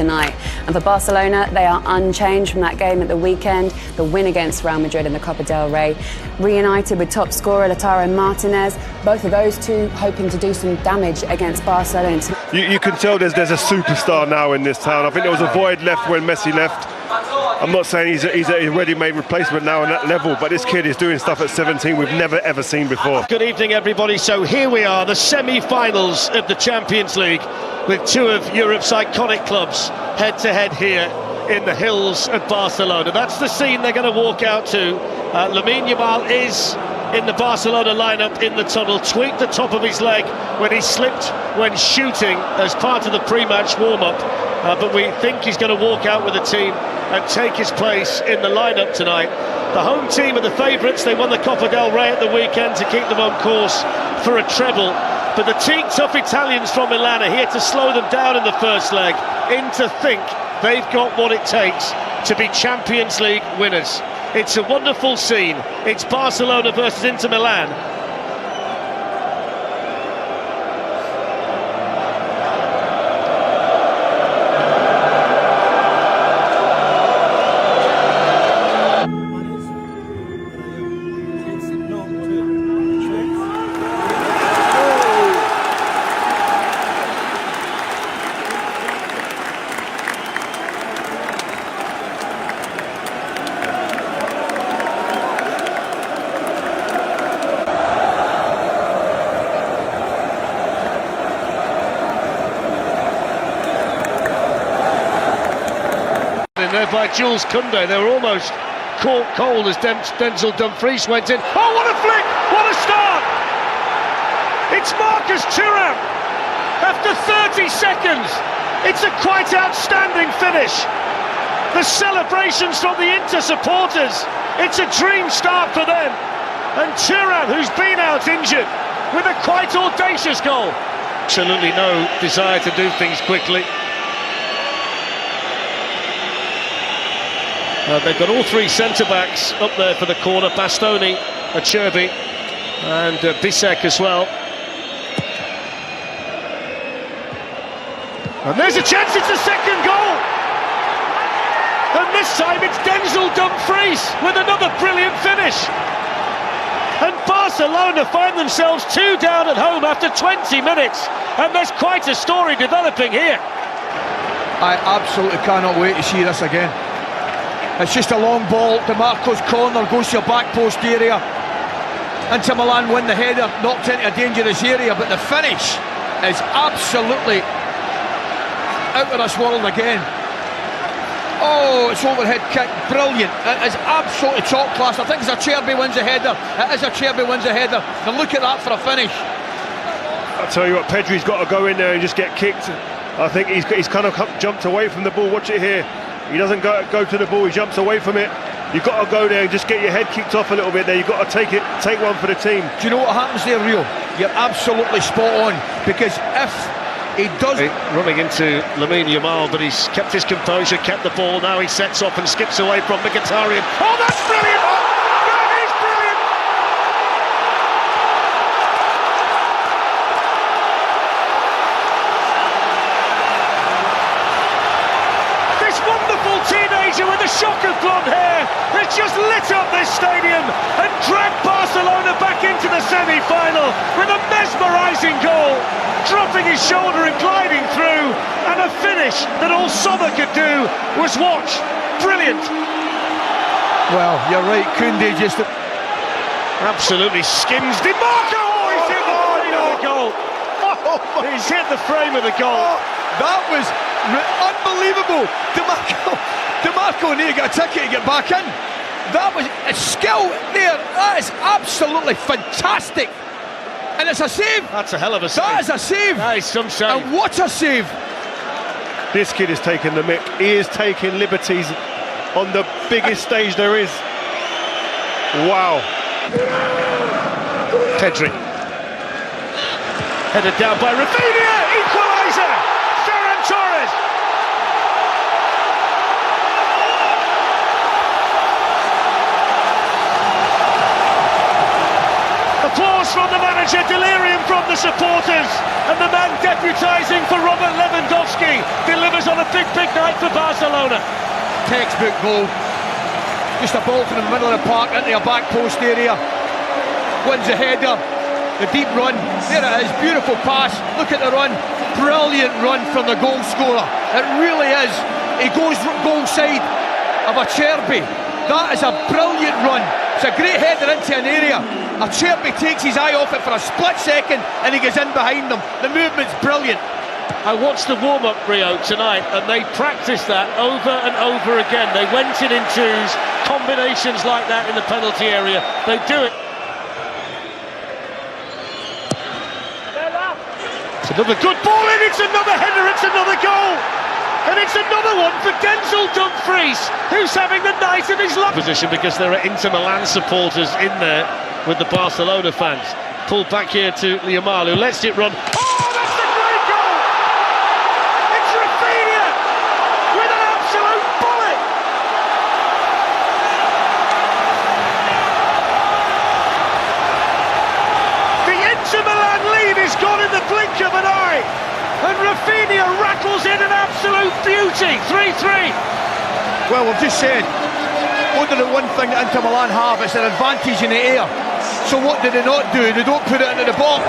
tonight. And for Barcelona, they are unchanged from that game at the weekend, the win against Real Madrid in the Copa del Rey. Reunited with top scorer Lautaro Martinez, both of those two hoping to do some damage against Barcelona. You can tell there's a superstar now in this town. I think there was a void left when Messi left. I'm not saying he's a ready-made replacement now on that level, but this kid is doing stuff at 17 we've never ever seen before. Good evening, everybody. So here we are, the semi-finals of the Champions League, with two of Europe's iconic clubs head-to-head here in the hills of Barcelona. That's the scene they're going to walk out to. Lamine Yamal is in the Barcelona lineup in the tunnel, tweaked the top of his leg when he slipped when shooting as part of the pre-match warm-up, but we think he's going to walk out with the team and take his place in the lineup tonight. The home team are the favourites. They won the Copa del Rey at the weekend to keep them on course for a treble, but the team-tough Italians from Milan are here to slow them down in the first leg, in to think they've got what it takes to be Champions League winners. It's a wonderful scene. It's Barcelona versus Inter Milan. There by Jules Koundé. They were almost caught cold as Denzel Dumfries went in. Oh, what a flick! What a start! It's Marcus Thuram after 30 seconds. It's a quite outstanding finish. The celebrations from the Inter supporters. It's a dream start for them. And Thuram, who's been out injured, with a quite audacious goal. Absolutely no desire to do things quickly. They've got all three centre-backs up there for the corner. Bastoni, Acerbi and Bisek as well. And there's a chance, it's a second goal! And this time it's Denzel Dumfries with another brilliant finish. And Barcelona find themselves 2 down at home after 20 minutes. And there's quite a story developing here. I absolutely cannot wait to see this again. It's just a long ball, DeMarco's corner goes to your back post area. Inter Milan win the header, knocked into a dangerous area, but the finish is absolutely out of this world again. Oh, it's overhead kick, brilliant. It is absolutely top class. I think it's Acerbi wins a header. It is Acerbi wins a header. And look at that for a finish. I'll tell you what, Pedri's got to go in there and just get kicked. I think he's kind of jumped away from the ball. Watch it here. He doesn't go to the ball, he jumps away from it. You've got to go there and just get your head kicked off a little bit there. You've got to take one for the team. Do you know what happens there, Rio? You're absolutely spot on, because if he does... Running into Lamine Yamal, but he's kept his composure, kept the ball. Now he sets off and skips away from Mkhitaryan. Oh, that's brilliant! That is brilliant! This wonderful teenager with a shock of blonde hair has just lit up this stadium and dragged Barcelona back into the semi-final with a mesmerising goal, dropping his shoulder and gliding through, and a finish that all Sommer could do was watch. Brilliant. Well, you're right, Koundé just... Absolutely skims DeMarco! Oh, he's hit the frame of the goal. He's hit the frame of the goal. That was unbelievable. DeMarco nearly got a ticket to get back in. That was a skill there. That is absolutely fantastic. And it's a save. That's a hell of a save. That is a save. That is some save. And what a save. This kid is taking the mick. He is taking liberties on the biggest stage there is. Wow. Pedri. Headed down by Rafinha. Equaliser. Ferran Torres. Applause Brilliance from the manager, delirium from the supporters, and the man deputising for Robert Lewandowski delivers on a big night for Barcelona. Textbook goal. Just a ball from the middle of the park into a back post area. Wins the header, the deep run. There it is, beautiful pass. Look at the run. Brilliant run from the goal scorer. It really is. He goes goal side of Acerbi. That is a brilliant run. It's a great header into an area. Acerbi takes his eye off it for a split second and he goes in behind them. The movement's brilliant. I watched the warm-up, Rio, tonight, and they practiced that over and over again. They went in twos, combinations like that in the penalty area. They do it. It's another good ball in, it's another header, it's another goal. And it's another one for Denzel Dumfries, who's having the night of his life. Position because there are Inter Milan supporters in there with the Barcelona fans. Pulled back here to Yamal, who lets it run. Oh, that's a great goal! It's Rafinha with an absolute bullet. The Inter Milan lead is gone in the blink of an eye. And Rafinha rattles in an absolute beauty, 3-3. Well, we've just said, only the one thing that Inter Milan have is an advantage in the air. So what do they not do? They don't put it into the box.